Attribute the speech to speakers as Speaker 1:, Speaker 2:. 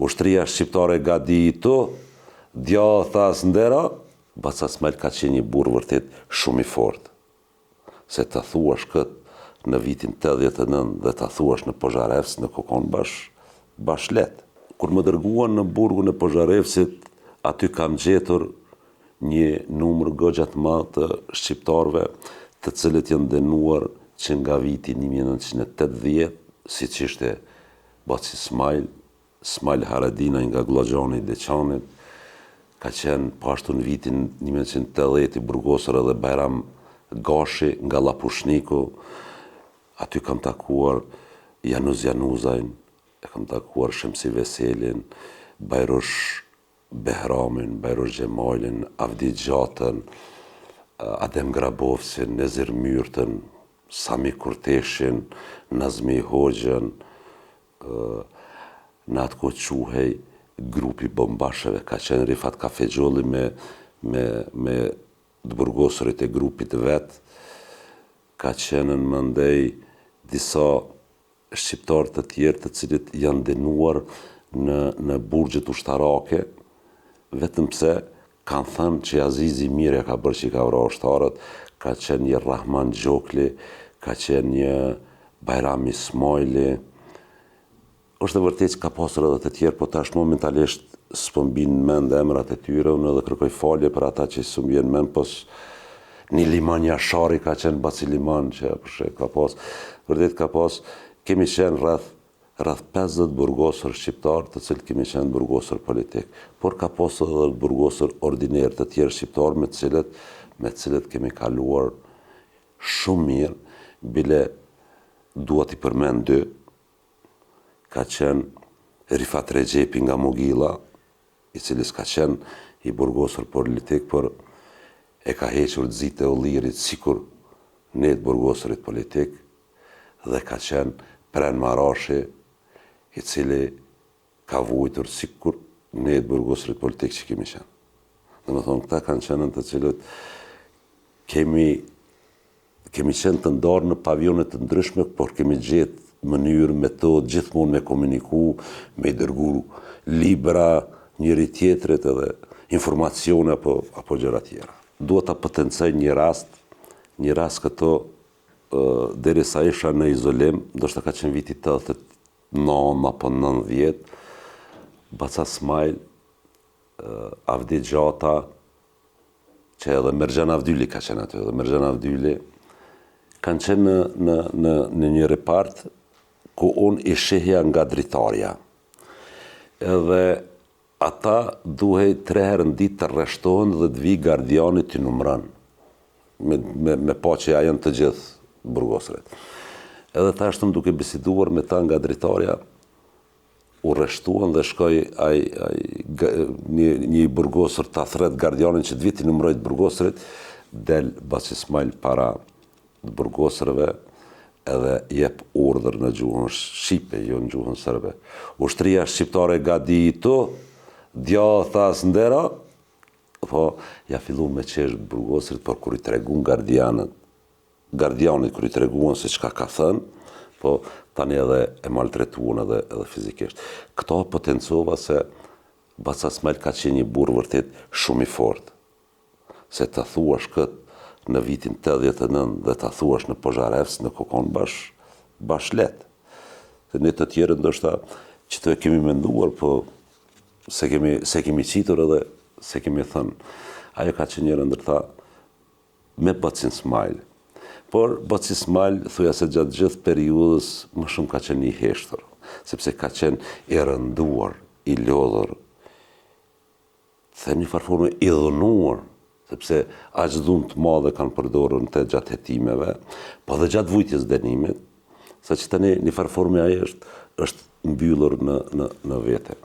Speaker 1: Ushtria shqiptare gadi i to, dja thas ndera, Baca Smail ka qenë një burr vërtet shumë i fortë. Se ta thuash këtë në vitin 89 dhe ta thuash në Pozharevs, në kokon bash let. Kur më dërguan në burgun e Pozharevsit, aty kam gjetur një numër goxha të madh të shqiptarëve, të cilët janë dënuar që nga viti 1980, siç ishte Baci Smail, Smail Haradinaj nga Glloxhani i Deçanit, ka qenë pashtu në vitin 1980 i burgosur edhe Bajram Gashi nga Llapushniku. Aty kam takuar Januz Januzajn, e kam takuar Shemsi Veselin, Bajrosh Behramin, Bajrosh Gjemalin, Avdi Gjatën, Adem Grabovsin, Nezir Myrtën, Sami Kurteshin, Nazmi Hoxhën, në atë kohë quhej grupi bombasheve, ka qenë Rifat Kafexholli me të burgosurit e grupit vet, ka qenë në mëndej disa shqiptarë të tjerë të cilët janë dënuar në burgjet ushtarake, vetëm pse kanë thënë që Azizi Mirja ka bërë që i ka vrarë ushtarët, ka qenë një Rahman Gjokli, ka qenë një Bajram Ismaili. Është e vërtetë që ka pasur edhe të tjerë, po tash momentalisht s'po m'bijnë në mend emrat e tyre, unë edhe kërkoj falje për ata që s'u m'bijnë në mend, po një Liman Jashari ka qenë Baci Liman që ka pas, vërtet ka pas, kemi qenë rreth 50 burgosur shqiptar, të cilët kemi qenë burgosur politik, por ka pasur edhe burgosur ordiner të tjerë shqiptar me të cilët kemi kaluar shumë mirë, bile dua t'i përmend dy. Ka qenë Rifat Regjepi nga Mugilla, i cili s'ka qenë i burgosur politik, por e ka hequr Zite Ullirit sikur ne të burgosurit politik, dhe ka qenë Pren Marashi, i cili ka vujtur sikur ne të burgosurit politik që kemi qenë. Dhe më thonë, këta kanë qenë të cilët kemi qenë të ndarë në pavionet të ndryshme, por kemi gjetë mënyrë, metodë, gjithmonë me komuniku, me i dërgu libra njëri tjetrit edhe informacione apo gjëra tjera. Dua ta potencoj një rast këto derisa isha në izolim, ndoshta ka qenë viti 89 apo 90, Baca Smail, Avdi Gjata, që edhe Merxhan Avdyli ka qenë aty, edhe Merxhan Avdyli kanë qenë në një repart ku unë i shihja nga dritarja. Edhe ata duhej 3 herë në ditë të rreshtohen dhe të vi gardiani t'i numran, me pa që ja janë të gjithë burgosurit. Edhe ta shtëm duke biseduar me ta nga dritarja, u rreshtuan dhe shkoj një burgosur ta thret gardianin që të vi t'i numrojt burgosurit, del Baci Smail para të burgosurve, edhe jep urdhër në gjuhën shqipe, jo në gjuhën serbe. Ushtria shqiptare gadi i to, dja thas ndera, po ja fillu me qesh burgosurit, por kur i treguan gardianit kur i treguan se çka ka thënë, po tani edhe e maltretuan edhe fizikisht. Këto potencova se Baca Smail ka qenë një burr vërtet shumë i fortë. Se ta thuash këtë në vitin 89 dhe ta thuash në Pozharevs, në kokon bash let. Ne të tjerë ndoshta që të kemi menduar, po se kemi qitur edhe se kemi thënë. Ajo ka qenë njëra ndër ta me Bacin Smail. Por Baci Smail, thuja se gjatë gjithë periudhës, më shumë ka qenë i heshtur, sepse ka qenë i rënduar, i lodhur, them një farforme i dhunuar, sepse aq dhunë të madhe kanë përdorur në gjatë hetimeve, po dhe gjatë vujtjes dënimit, sa që tani një farforme ajo është mbyllur në vete.